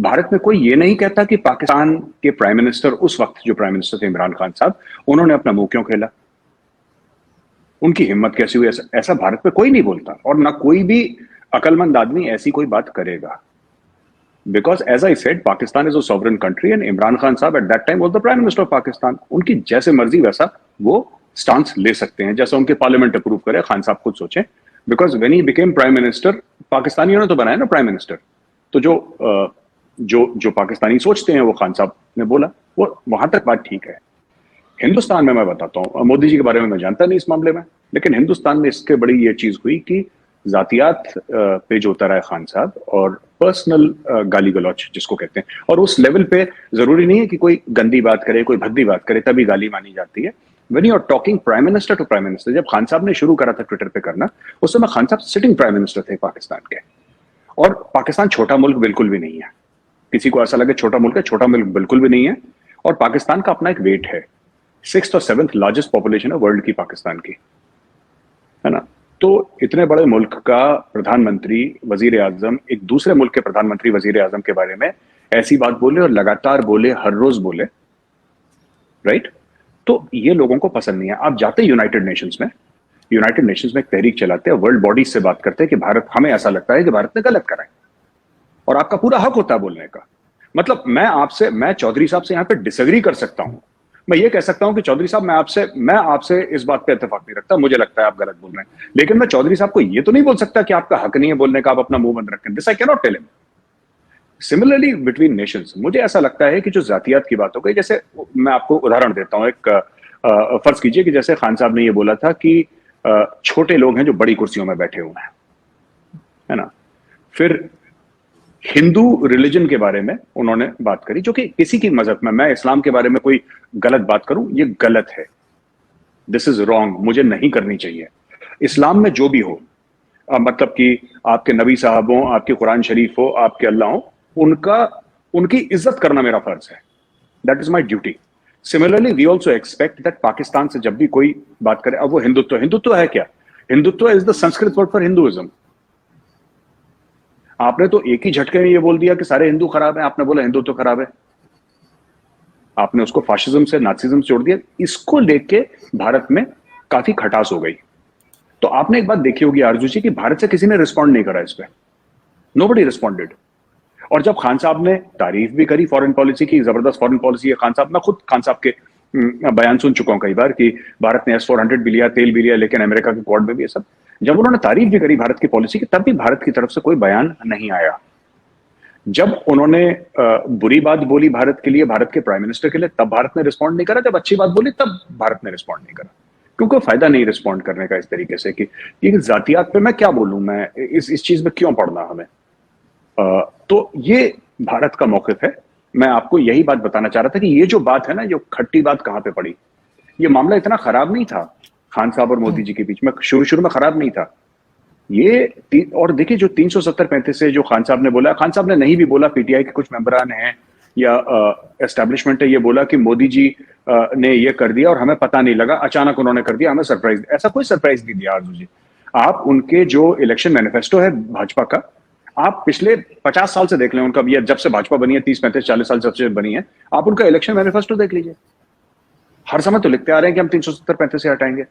भारत में कोई ये नहीं कहता कि पाकिस्तान के प्राइम मिनिस्टर, उस वक्त जो प्राइम मिनिस्टर थे इमरान खान साहब, उन्होंने अपना मुंह क्यों खेला, उनकी हिम्मत कैसी हुई, ऐसा भारत में कोई नहीं बोलता, और ना कोई भी अकलमंद आदमी ऐसी कोई बात करेगा। Because as I said, Pakistan is a sovereign country and Imran Khan साहब at that time was the prime minister of Pakistan. उनकी जैसे मर्जी वैसा वो स्टांस ले सकते हैं, जैसा उनके पार्लियामेंट अप्रूव करे, खान साहब खुद सोचें। Because when he became prime minister, पाकिस्तानियों ने तो बनाया ना प्राइम मिनिस्टर, तो जो पाकिस्तानी सोचते हैं वो खान साहब ने बोला, वो वहां तक बात ठीक है। हिंदुस्तान में मैं बताता हूँ, मोदी जी के बारे में मैं जानता नहीं इस मामले में, लेकिन हिंदुस्तान में इसके बड़ी ये चीज हुई कि जातियात पे जो उतर आए खान साहब, और पर्सनल गाली गलौच जिसको कहते हैं, और उस लेवल पे जरूरी नहीं है कि कोई गंदी बात करे, कोई भद्दी बात करे तभी गाली मानी जाती है। When you are talking prime minister to prime minister, जब खान साहब ने शुरू करा था ट्विटर पे करना, उस समय खान साहब सिटिंग प्राइम मिनिस्टर थे पाकिस्तान के, और पाकिस्तान छोटा मुल्क बिल्कुल भी नहीं है। किसी को ऐसा लगे छोटा मुल्क है, छोटा मुल्क बिल्कुल भी नहीं है। और पाकिस्तान का अपना एक वेट है, 6th और 7th लार्जेस्ट पॉपुलेशन है वर्ल्ड की पाकिस्तान की, है ना। तो इतने बड़े मुल्क का प्रधानमंत्री, वजीर आजम, एक दूसरे मुल्क के प्रधानमंत्री वजीर आजम के बारे में ऐसी बात बोले, और लगातार बोले, हर रोज बोले, राइट। तो ये लोगों को पसंद नहीं है। आप जाते यूनाइटेड नेशंस में, यूनाइटेड नेशंस में एक तहरीक चलाते हैं, वर्ल्ड बॉडीज से बात करते हैं कि भारत, हमें ऐसा लगता है कि भारत ने गलत करा है, और आपका पूरा हक होता है बोलने का। मतलब मैं चौधरी साहब से यहाँ पे डिसएग्री कर सकता हूँ, मैं ये कह सकता हूं कि चौधरी साहब मैं आपसे इस बात पे इत्तेफाक नहीं रखता, मुझे लगता है आप गलत बोल रहे हैं, लेकिन मैं चौधरी साहब को ये तो नहीं बोल सकता कि आपका हक नहीं है बोलने का, आप अपना मुंह बंद रखें। This I can not tell him. Similarly between nations, मुझे ऐसा लगता है कि जो जातियात की बात हो गई, जैसे मैं आपको उदाहरण देता हूं, एक फर्ज कीजिए कि जैसे खान साहब ने ये बोला था कि छोटे लोग हैं जो बड़ी कुर्सियों में बैठे हुए हैं, है ना। फिर हिंदू रिलीजन के बारे में उन्होंने बात करी, जो कि किसी की मजहब में, मैं इस्लाम के बारे में कोई गलत बात करूं, ये गलत है, दिस इज रॉन्ग, मुझे नहीं करनी चाहिए। इस्लाम में जो भी हो, मतलब कि आपके नबी साहब हो, आपके कुरान शरीफ हो, आपके अल्लाह हो, उनकी इज्जत करना मेरा फर्ज है, that is my duty. Similarly we also expect that Pakistan से जब भी कोई बात करे, अब वो हिंदुत्व है क्या? Hindutva is the Sanskrit word for Hinduism. आपने तो एक ही झटके में ये बोल दिया कि सारे हिंदू खराब हैं, आपने बोला हिंदुत्व खराब है, आपने उसको फाशिज्म से, नाजिज्म से जोड़ दिया। इसको लेके भारत में काफी खटास हो गई। तो आपने एक बात देखी होगी आरजू जी, कि भारत से किसी ने रिस्पॉन्ड नहीं करा इस पे, नोबडी रिस्पॉन्डेड। और जब खान साहब ने तारीफ भी करी फॉरेन पॉलिसी की, जबरदस्त फॉरेन पॉलिसी है खान साहब, मैं खुद खान साहब के बयान सुन चुका हूं कई बार कि भारत ने S-400 भी लिया, तेल भी लिया, लेकिन अमेरिका के क्वाड में भी ये सब, जब उन्होंने तारीफ भी करी भारत की पॉलिसी की, तब भी भारत की तरफ से कोई बयान नहीं आया। जब उन्होंने बुरी बात बोली भारत के लिए, भारत के प्राइम मिनिस्टर के लिए, तब भारत ने रिस्पॉन्ड नहीं करा। जब अच्छी बात बोली तब भारत ने रिस्पॉन्ड नहीं करा, क्योंकि फायदा नहीं रिस्पॉन्ड करने का इस तरीके से कि ये जातियात पे मैं क्या बोलूं, मैं इस चीज में क्यों पढ़ना हमें। तो ये भारत का मौकिफ है। मैं आपको यही बात बताना चाह रहा था कि ये जो बात है ना, जो खट्टी बात कहां पे पड़ी, ये मामला इतना खराब नहीं था खान साहब और मोदी जी के बीच में, शुरू में खराब नहीं था ये। और देखिए जो 370-35 से जो खान साहब ने बोला, खान साहब ने नहीं भी बोला, पीटीआई के कुछ मेंबरान हैं या एस्टेब्लिशमेंट है ये बोला कि मोदी जी ने ये कर दिया और हमें पता नहीं लगा, अचानक उन्होंने कर दिया, हमें सरप्राइज। ऐसा कोई सरप्राइज नहीं दिया आरजू जी। आप उनके जो इलेक्शन मैनिफेस्टो है भाजपा का, आप पिछले 50 साल से देख लें उनका, जब से भाजपा बनी है, 30-35-40 साल जब से बनी है, आप उनका इलेक्शन मैनिफेस्टो देख लीजिए। हर समय तो लिखते आ रहे हैं कि हम 370-35 से हटाएंगे।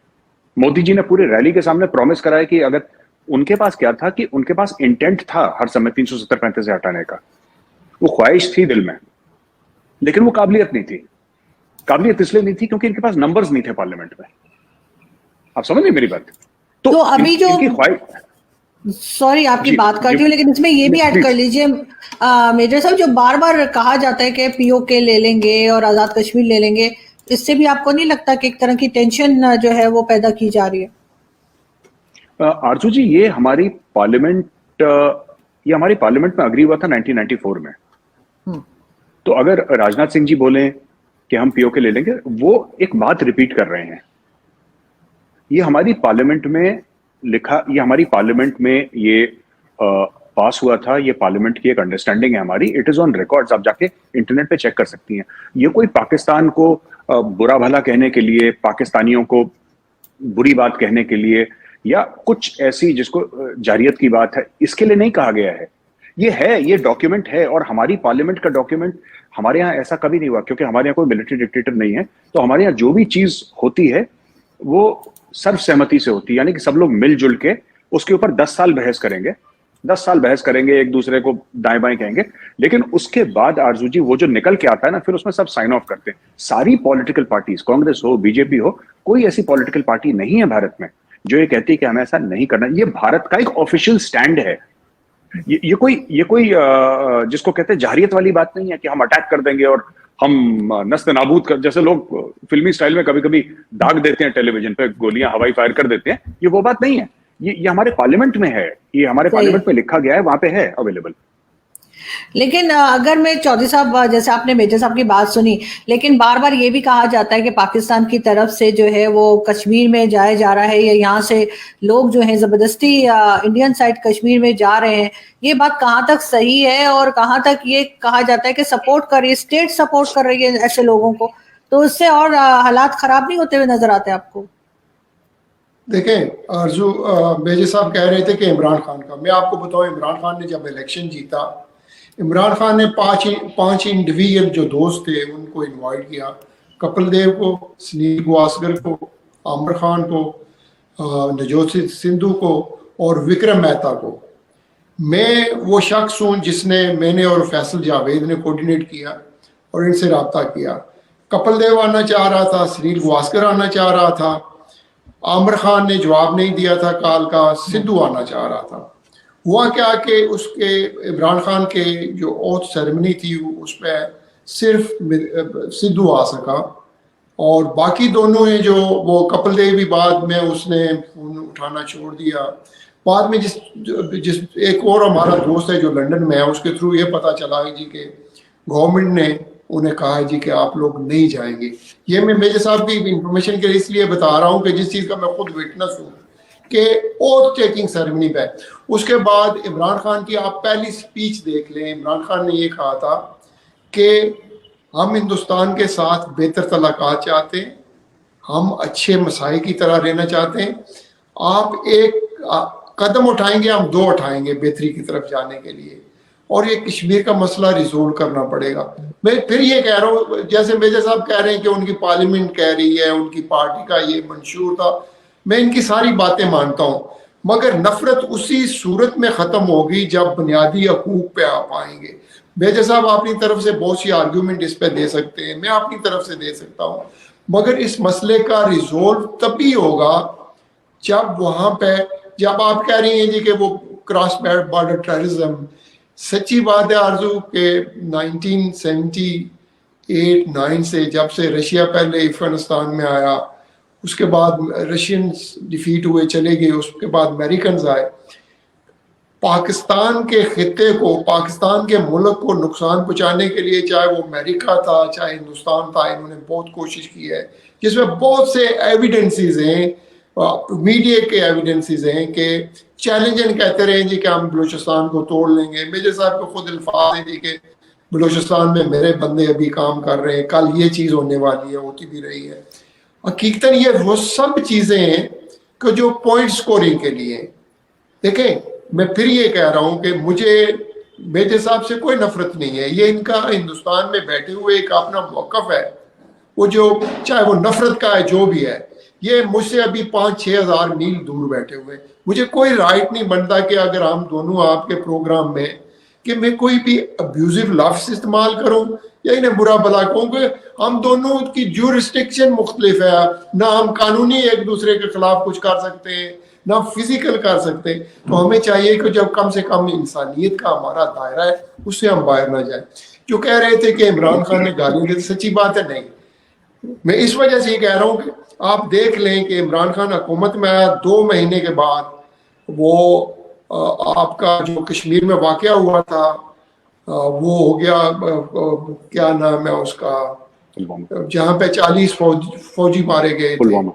मोदी जी ने पूरे रैली के सामने प्रॉमिस कराया कि अगर उनके पास क्या था, कि उनके पास इंटेंट था हर समय 370-35 से हटाने का, वो ख्वाहिश थी दिल में, लेकिन वो काबिलियत नहीं थी। काबिलियत इसलिए नहीं थी क्योंकि इनके पास नंबर्स नहीं थे पार्लियामेंट में। आप समझ रहे मेरी बात? तो अभी जो सॉरी आपकी बात करती हूँ, लेकिन इसमें ये भी ऐड कर लीजिए मेजर साहब, जो बार बार कहा जाता है कि पीओके ले लेंगे और आजाद कश्मीर ले लेंगे, इससे भी आपको नहीं लगता कि एक तरह की टेंशन जो है वो पैदा की जा रही है? आरजू जी, ये हमारी पार्लियामेंट में अग्री हुआ था 1994 में। तो अगर राजनाथ सिंह जी बोले कि हम पीओके ले लेंगे, वो एक बात रिपीट कर रहे हैं। ये हमारी पार्लियामेंट में लिखा, ये हमारी पार्लियामेंट में ये पास हुआ था, ये पार्लियामेंट की एक अंडरस्टैंडिंग है हमारी, इट इज ऑन रिकॉर्ड्स, आप जाके इंटरनेट पे चेक कर सकती हैं। ये कोई पाकिस्तान को बुरा भला कहने के लिए, पाकिस्तानियों को बुरी बात कहने के लिए, या कुछ ऐसी जिसको जारियत की बात है, इसके लिए नहीं कहा गया है। ये डॉक्यूमेंट है, और हमारी पार्लियामेंट का डॉक्यूमेंट, हमारे यहाँ ऐसा कभी नहीं हुआ क्योंकि हमारे यहाँ कोई मिलिट्री डिक्टेटर नहीं है, तो हमारे यहाँ जो भी चीज होती है वो सर्वसहमति से होती है, यानी कि सब लोग मिलजुल के उसके ऊपर 10 साल बहस करेंगे, 10 साल बहस करेंगे, एक दूसरे को दाएं बाएं कहेंगे, लेकिन उसके बाद आरजू जी वो जो निकल के आता है ना, फिर उसमें सब साइन ऑफ करते हैं। सारी पॉलिटिकल पार्टीज, कांग्रेस हो, बीजेपी हो, कोई ऐसी पॉलिटिकल पार्टी नहीं है भारत में जो ये कहती है कि हमें ऐसा नहीं करना। ये भारत का एक ऑफिशियल स्टैंड है। ये कोई जिसको कहते हैं जाहिरियत वाली बात नहीं है कि हम अटैक कर देंगे और हम नस्ते नाबूद कर, जैसे लोग फिल्मी स्टाइल में कभी कभी दाग देते हैं टेलीविजन पे, गोलियां हवाई फायर कर देते हैं, ये वो बात नहीं है। ये हमारे पार्लियामेंट में है, ये हमारे पार्लियामेंट में लिखा गया है, वहां पे है अवेलेबल। लेकिन अगर मैं चौधरी साहब, जैसे आपने मेजर साहब की बात सुनी, लेकिन बार बार ये भी कहा जाता है कि पाकिस्तान की तरफ से जो है वो कश्मीर में जाया जा रहा है, या यहाँ से लोग जो है जबरदस्ती इंडियन साइड कश्मीर में जा रहे हैं। ये बात कहाँ तक सही है और कहाँ तक ये कहा जाता है कि सपोर्ट कर रही है, स्टेट सपोर्ट कर रही है ऐसे लोगों को, तो उससे और हालात खराब नहीं होते हुए नजर आते आपको? देखें आरजू, मेजर साहब कह रहे थे कि इमरान खान का, मैं आपको बताऊं, इमरान खान ने जब इलेक्शन जीता, इमरान खान ने पांच इंडिविजुअल जो दोस्त थे उनको इनवाइट किया, कपिल देव को, सुनील गावस्कर को, आमिर खान को, नवजोत सिद्धू को और विक्रम मेहता को। मैं वो शख्स हूँ जिसने, मैंने और फैसल जावेद ने कोऑर्डिनेट किया और इनसे रब्ता किया। कपिल देव आना चाह रहा था, सुनील गावस्कर आना चाह रहा था, आमिर खान ने जवाब नहीं दिया था कॉल का, सिद्धू आना चाह रहा था। हुआ क्या कि उसके इमरान खान के जो ओथ सेरेमनी थी उस पर सिर्फ सिद्धू आ सका, और बाकी दोनों हैं जो वो कपिल देव भी बाद में उसने फोन उठाना छोड़ दिया। बाद में जिस एक और हमारा दोस्त है जो लंदन में है, उसके थ्रू ये पता चला जी कि गवर्नमेंट ने उन्हें कहा है जी कि आप लोग नहीं जाएंगे। ये मैं मेजर साहब की इंफॉर्मेशन के लिए इसलिए बता रहा हूँ कि जिस चीज़ का मैं खुद विटनेस हूँ कि ओथ टेकिंग सेरेमनी पे उसके बाद इमरान खान की आप पहली स्पीच देख लें। इमरान खान ने ये कहा था कि हम हिंदुस्तान के साथ बेहतर तलाक़ात चाहते हैं, हम अच्छे मसाई की तरह रहना चाहते हैं, आप एक कदम उठाएंगे, हम दो उठाएंगे बेहतरी की तरफ जाने के लिए, और ये कश्मीर का मसला रिजोल्व करना पड़ेगा। मैं फिर ये कह रहा हूँ, जैसे मेजर साहब कह रहे हैं कि उनकी पार्लियामेंट कह रही है, उनकी पार्टी का ये मंशूर था, मैं इनकी सारी बातें मानता हूँ, मगर नफरत उसी सूरत में ख़त्म होगी जब बुनियादी हकूक पे आप आएंगे। मेजर साहब अपनी तरफ से बहुत सी आर्ग्यूमेंट इस पर दे सकते हैं, मैं अपनी तरफ से दे सकता हूँ, मगर इस मसले का रिजोल्व तभी होगा जब वहाँ पे, जब आप कह रही हैं जी कि वो क्रॉस बॉर्डर टेररिज्म, सच्ची बात है आरजू के 1978-9 से, जब से रशिया पहले अफगानिस्तान में आया, उसके बाद रशियंस डिफीट हुए चले गए, उसके बाद अमेरिकन आए, पाकिस्तान के खित्ते को, पाकिस्तान के मुल्क को नुकसान पहुंचाने के लिए, चाहे वो अमेरिका था चाहे हिंदुस्तान था, इन्होंने बहुत कोशिश की है, जिसमें बहुत से एविडेंसेस हैं, मीडिया के एविडेंसेस हैं कि चैलेंजन कहते रहे जी कि हम बलूचिस्तान को तोड़ लेंगे। मेजर साहब को खुद अल्फाज हैं जी कि बलूचिस्तान में मेरे बंदे अभी काम कर रहे हैं, कल ये चीज़ होने वाली है, होती भी रही है। हकीकतन ये वो सब चीज़ें हैं कि जो पॉइंट स्कोरिंग के लिए। देखें, मैं फिर ये कह रहा हूँ कि मुझे मेजर साहब से कोई नफरत नहीं है, ये इनका हिंदुस्तान में बैठे हुए एक अपना मौक़िफ़ है, वो जो चाहे वो नफरत का है जो भी है, ये मुझसे अभी 5-6 हज़ार मील दूर बैठे हुए, मुझे कोई राइट नहीं बनता कि अगर हम दोनों आपके प्रोग्राम में कि मैं कोई भी अब्यूजिव लफ्ज़ इस्तेमाल करूं या इन्हें बुरा भला कहूं, कि हम दोनों की ज्यूरिस्डिक्शन मुख्तलिफ है, ना हम कानूनी एक दूसरे के खिलाफ कुछ कर सकते हैं, ना फिजिकल कर सकते। तो हमें चाहिए कि जब कम से कम इंसानियत का हमारा दायरा है उससे हम बाहर ना जाए। जो कह रहे थे कि इमरान खान ने गाली दी, सच्ची बात है नहीं। मैं इस वजह से ये कह रहा हूँ कि आप देख लें कि इमरान खान हुकूमत में आया 2 महीने के बाद वो आपका जो कश्मीर में वाक़या हुआ था वो हो गया, क्या नाम है उसका, जहाँ पे 40 फौजी मारे गए थे।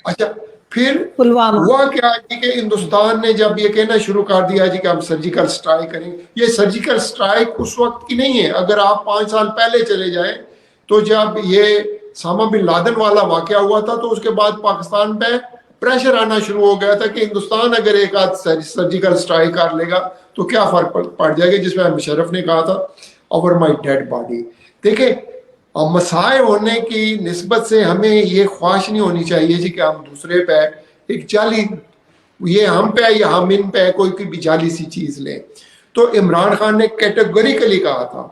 अच्छा, फिर हुआ क्या कि हिंदुस्तान ने जब ये कहना शुरू कर दिया जी कि हम सर्जिकल स्ट्राइक करेंगे, ये सर्जिकल स्ट्राइक उस वक्त की नहीं है। अगर आप 5 साल पहले चले जाएं तो जब ये सामा बिन लादेन वाला वाक़या हुआ था तो उसके बाद पाकिस्तान पे प्रेशर आना शुरू हो गया था कि हिंदुस्तान अगर एक आध सर्जिकल स्ट्राइक कर लेगा तो क्या फर्क पड़ जाएगा, जिसमें मुशर्रफ ने कहा था ओवर माई डेड बॉडी। देखिए, मसाए होने की निस्बत से हमें ये ख्वाहिश नहीं होनी चाहिए जी कि हम दूसरे पे एक जाली, ये हम पे या हम इन पे कोई भी जाली सी चीज लें। तो इमरान खान ने कैटेगोरिकली कहा था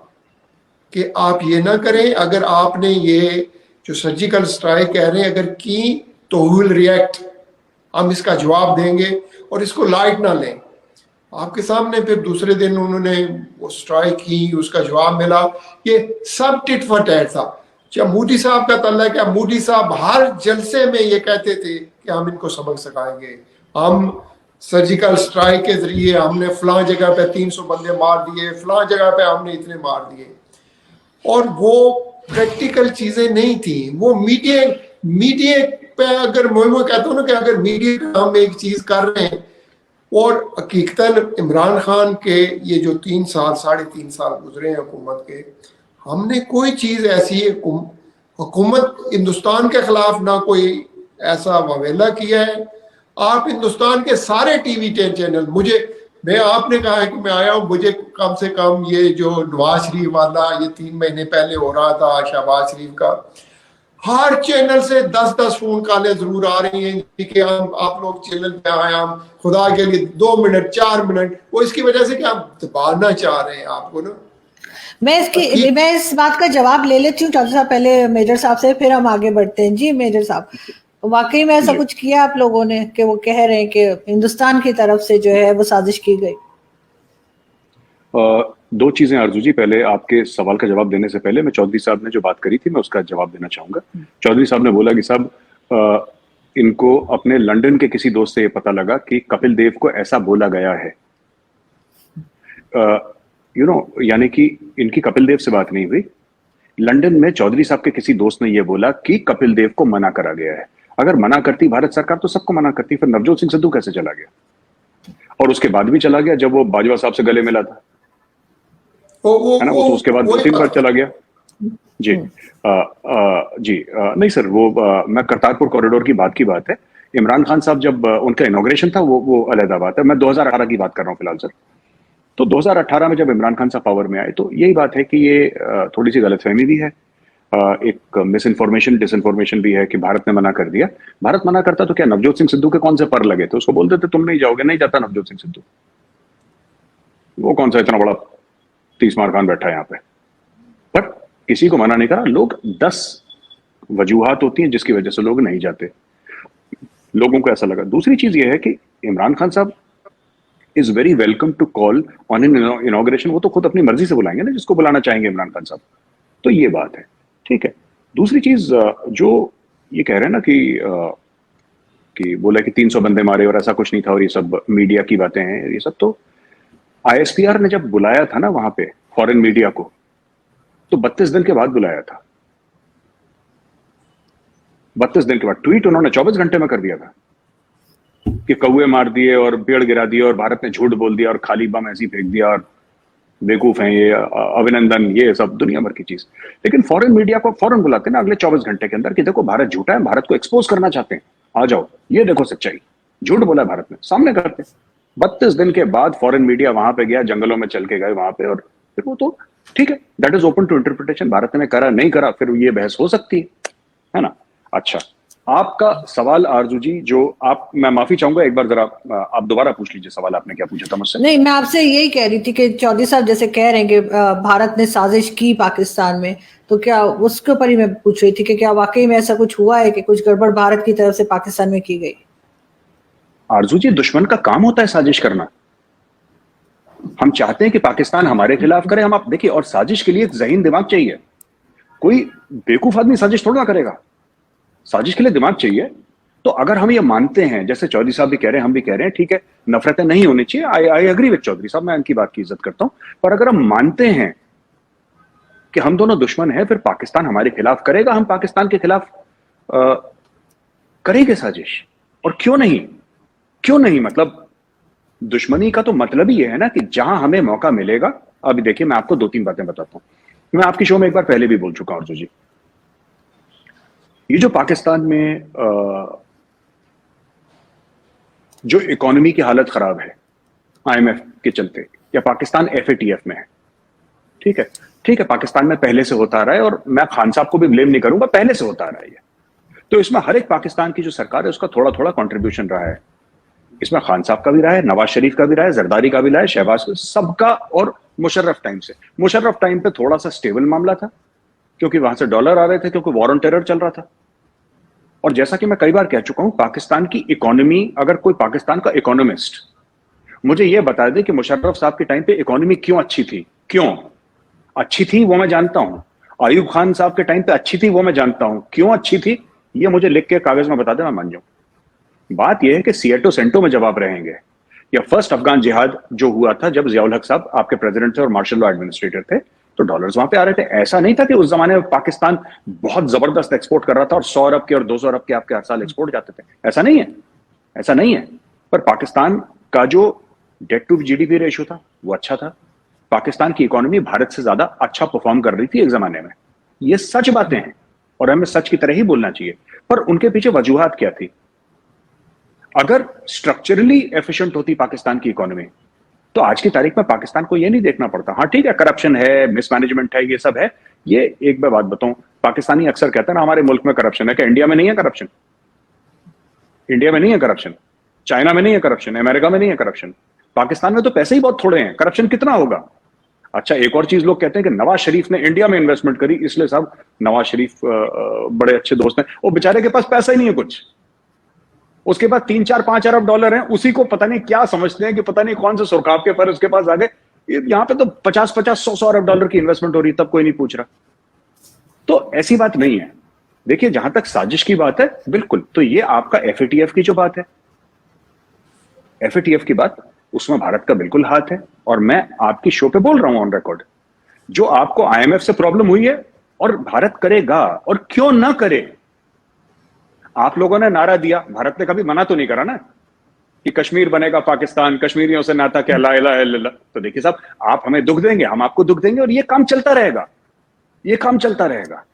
कि आप ये ना करें, अगर आपने ये जो सर्जिकल स्ट्राइक कह रहे हैं अगर की तो विल रिएक्ट, हम इसका जवाब देंगे और इसको लाइट ना लें। आपके सामने फिर दूसरे दिन उन्होंने वो स्ट्राइक की, उसका जवाब मिला। ये सब टिट फॉर टैट था। जब मोदी साहब का तल्ला क्या, मोदी साहब हर जलसे में ये कहते थे कि हम इनको सबक सिखाएंगे, हम सर्जिकल स्ट्राइक के जरिए हमने फलां जगह पे 300 बंदे मार दिए, फलां जगह पे हमने इतने मार दिए। और वो प्रैक्टिकल चीजें नहीं थी, वो मीडिया पे अगर मैं कहता हूँ ना कि अगर मीडिया पे हम एक चीज कर रहे हैं, और हकीकतन इमरान खान के ये जो 3 साल 3.5 साल गुजरे हैं हुकूमत के, हमने कोई चीज ऐसी हुकूमत हिंदुस्तान के खिलाफ ना कोई ऐसा ववेला किया है। आप हिंदुस्तान के सारे टीवी चैनल, मैं आपने कहा है कि मैं आया हूँ, मुझे कम से कम ये जो नवाज शरीफ वाला ये 3 महीने पहले हो रहा था शहबाज शरीफ का, हर चैनल से 10-10 फोन कॉलें जरूर आ रही हैं कि आप लोग चैनल पे आए, हम खुदा के लिए 2 मिनट 4 मिनट, वो इसकी वजह से कि आप दबाना चाह रहे हैं आपको ना। मैं इस बात का जवाब ले लेती हूँ चौधरी साहब, पहले मेजर साहब से, फिर हम आगे बढ़ते हैं। जी मेजर साहब, वाकई में ऐसा कुछ किया आप लोगों ने कि वो कह रहे हैं कि हिंदुस्तान की तरफ से जो है वो साजिश की गई? 2 चीजें आरजू जी, पहले आपके सवाल का जवाब देने से पहले मैं चौधरी साहब ने जो बात करी थी मैं उसका जवाब देना चाहूंगा। चौधरी साहब ने बोला कि साहब इनको अपने लंदन के किसी दोस्त से ये पता लगा कि कपिल देव को ऐसा बोला गया है। यानी कि इनकी कपिल देव से बात नहीं हुई, लंदन में चौधरी साहब के किसी दोस्त ने यह बोला कि कपिल देव को मना करा गया है। अगर मना करती भारत सरकार तो सबको मना करती, फिर नवजोत सिंह सिद्धू कैसे चला गया? और उसके बाद भी चला गया जब वो बाजवा साहब से गले मिला था, है ना, वो तो उसके बाद 2-3 बार चला गया। जी नहीं सर, वो मैं करतारपुर कॉरिडोर की बात है। इमरान खान साहब जब उनका इनॉग्रेशन था वो अलग बात है, मैं 2018 की बात कर रहा हूँ फिलहाल सर। तो 2018 में जब इमरान खान साहब पावर में आए तो यही बात है कि ये थोड़ी सी गलतफहमी भी है, एक मिस इन्फॉर्मेशन डिसइंफॉर्मेशन भी है कि भारत ने मना कर दिया। भारत मना करता तो क्या नवजोत सिंह सिद्धू के कौन से पर लगे थे? उसको बोलते थे तुम नहीं जाओगे, नहीं जाता नवजोत सिंह सिद्धू। वो कौन सा इतना बड़ा 30 मार खान बैठा है यहाँ पे, बट किसी को मना नहीं करा। लोग 10 वजूहात होती हैं जिसकी वजह से लोग नहीं जाते, लोगों को ऐसा लगा। दूसरी चीज ये है कि Imran Khan Sahab is very welcome to call on an inauguration. वो तो खुद अपनी मर्जी से बुलाएंगे ना जिसको बुलाना चाहेंगे इमरान खान साहब, तो ये बात है, ठीक है। दूसरी चीज जो ये कह रहे हैं ना कि बोला कि 300 बंदे मारे और ऐसा कुछ नहीं था और ये सब मीडिया की बातें हैं, ये सब तो ISPR ने जब बुलाया था ना वहां पे फॉरेन मीडिया को, तो 32 दिन के बाद बुलाया था। 32 दिन के बाद ट्वीट उन्होंने 24 घंटे में कर दिया था कि कौवे मार दिए और पेड़ गिरा दिए और भारत ने झूठ बोल दिया और खाली बम ऐसी फेंक दिया और बेवकूफ हैं ये, अभिनंदन, ये सब दुनिया भर की चीज। लेकिन फॉरेन मीडिया को फौरन बुलाते हैं ना अगले 24 घंटे के अंदर कि देखो भारत झूठा है, भारत को एक्सपोज करना चाहते हैं, आ जाओ, ये देखो सच्चाई, झूठ बोला भारत ने, सामने करते हैं। 32 दिन के बाद फॉरेन मीडिया वहां पे गया, जंगलों में चल के गए वहां पे, और फिर वो तो ठीक है, that is open to interpretation. Bharat ने करा नहीं करा फिर ये बहस हो सकती है ना। अच्छा, आपका सवाल आरजू जी, जो आप, मैं माफी चाहूंगा एक बार जरा आप दोबारा पूछ लीजिए सवाल, आपने क्या पूछा था मुझसे? नहीं, मैं आपसे यही कह रही थी कि चौधरी साहब जैसे कह रहे हैं कि भारत ने साजिश की पाकिस्तान में, तो क्या उसके ऊपर ही मैं पूछ रही थी कि क्या वाकई में ऐसा कुछ हुआ है कि कुछ गड़बड़ भारत की तरफ से पाकिस्तान में की गई? आरजू जी, दुश्मन का काम होता है साजिश करना। हम चाहते हैं कि पाकिस्तान हमारे खिलाफ करे, हम, आप देखिए, और साजिश के लिए एक ज़हीन दिमाग चाहिए। कोई बेवकूफ आदमी साजिश थोड़ा ना करेगा, साजिश के लिए दिमाग चाहिए। तो अगर हम ये मानते हैं, जैसे चौधरी साहब भी कह रहे हैं, हम भी कह रहे हैं, ठीक है, नफरतें नहीं होनी चाहिए, आई एग्री विद चौधरी साहब, मैं उनकी बात की इज्जत करता हूं, पर अगर हम मानते हैं कि हम दोनों दुश्मन हैं, फिर पाकिस्तान हमारे खिलाफ करेगा, हम पाकिस्तान के खिलाफ करेंगे साजिश। और क्यों नहीं, मतलब दुश्मनी का तो मतलब ही ये है ना कि जहां हमें मौका मिलेगा। अभी देखिए, मैं आपको 2-3 बातें बताता हूं, मैं आपकी शो में एक बार पहले भी बोल चुका हूं अर्जुन जी। ये जो पाकिस्तान में जो इकोनॉमी की हालत खराब है IMF के चलते, या पाकिस्तान FATF में है, ठीक है, ठीक है, पाकिस्तान में पहले से होता आ रहा है और मैं खान साहब को भी ब्लेम नहीं करूंगा, पहले से होता आ रहा है ये। तो इसमें हर एक पाकिस्तान की जो सरकार है उसका थोड़ा थोड़ा कंट्रीब्यूशन रहा है। इसमें खान साहब का भी रहा है, नवाज शरीफ का भी रहा है, जरदारी का भी रहा है, शहबाज सबका, और मुशर्रफ टाइम से। मुशर्रफ टाइम पे थोड़ा सा स्टेबल मामला था क्योंकि वहां से डॉलर आ रहे थे, क्योंकि वॉर ऑन टेरर चल रहा था। और जैसा कि मैं कई बार कह चुका हूं, पाकिस्तान की इकोनॉमी, अगर कोई पाकिस्तान का इकोनॉमिस्ट मुझे यह बता दे कि मुशर्रफ साहब के टाइम पे इकोनॉमी क्यों अच्छी थी, क्यों अच्छी थी वो मैं जानता हूं, अयूब खान साहब के टाइम पे अच्छी थी वो मैं जानता हूं, क्यों अच्छी थी ये मुझे लिख के कागज में बता दे, मैं मान जाऊं। बात यह है कि सिएटो सेंटो में जब आप रहेंगे, या फर्स्ट अफगान जिहाद जो हुआ था जब जियाउल हक साहब आपके प्रेसिडेंट थे और मार्शल लॉ एडमिनिस्ट्रेटर थे, तो डॉलर्स वहां पे आ रहे थे। ऐसा नहीं था कि उस जमाने में पाकिस्तान बहुत जबरदस्त एक्सपोर्ट कर रहा था और 100 अरब के और 200 अरब के आपके हर साल एक्सपोर्ट जाते थे, ऐसा नहीं है, ऐसा नहीं है। पर पाकिस्तान का जो डेट टू GDP रेशियो था वो अच्छा था, पाकिस्तान की इकोनॉमी भारत से ज्यादा अच्छा परफॉर्म कर रही थी एक जमाने में। ये सच बातें हैं और हमें सच की तरह ही बोलना चाहिए। पर उनके पीछे वजूहात क्या थी? अगर स्ट्रक्चरली एफिशिएंट होती पाकिस्तान की इकोनॉमी तो आज की तारीख में पाकिस्तान को यह नहीं देखना पड़ता। हाँ ठीक है, करप्शन है, मिसमैनेजमेंट है, ये सब है। ये एक मैं बात बताऊं, पाकिस्तानी अक्सर कहते हैं ना हमारे मुल्क में करप्शन है, कि इंडिया में नहीं है करप्शन? इंडिया में नहीं है करप्शन, चाइना में नहीं है करप्शन, अमेरिका में नहीं है करप्शन, पाकिस्तान में तो पैसे ही बहुत थोड़े हैं, करप्शन कितना होगा? अच्छा, एक और चीज लोग कहते हैं कि नवाज शरीफ ने इंडिया में इन्वेस्टमेंट करी, इसलिए साहब नवाज शरीफ बड़े अच्छे दोस्त हैं, वो बेचारे के पास पैसा ही नहीं है कुछ, उसके पास 3-4-5 अरब डॉलर हैं, उसी को पता नहीं क्या समझते हैं कि पता नहीं कौन से सुरखाब के पर उसके पास आ गए। यहां पे तो 50-100 अरब डॉलर की इन्वेस्टमेंट हो रही है, तब कोई नहीं पूछ रहा। तो ऐसी बात नहीं है। देखिए, जहां तक साजिश की बात है, बिल्कुल, तो ये आपका FATF की जो बात है, FATF की बात, उसमें भारत का बिल्कुल हाथ है। और मैं आपकी शो पे बोल रहा हूं ऑन रिकॉर्ड, जो आपको IMF से प्रॉब्लम हुई है और भारत करेगा, और क्यों ना करे। आप लोगों ने नारा दिया, भारत ने कभी मना तो नहीं करा ना कि कश्मीर बनेगा पाकिस्तान, कश्मीरियों से नाता क्या, ला इलाहा इल्लल्लाह। तो देखिए साहब, आप हमें दुख देंगे, हम आपको दुख देंगे, और ये काम चलता रहेगा, ये काम चलता रहेगा।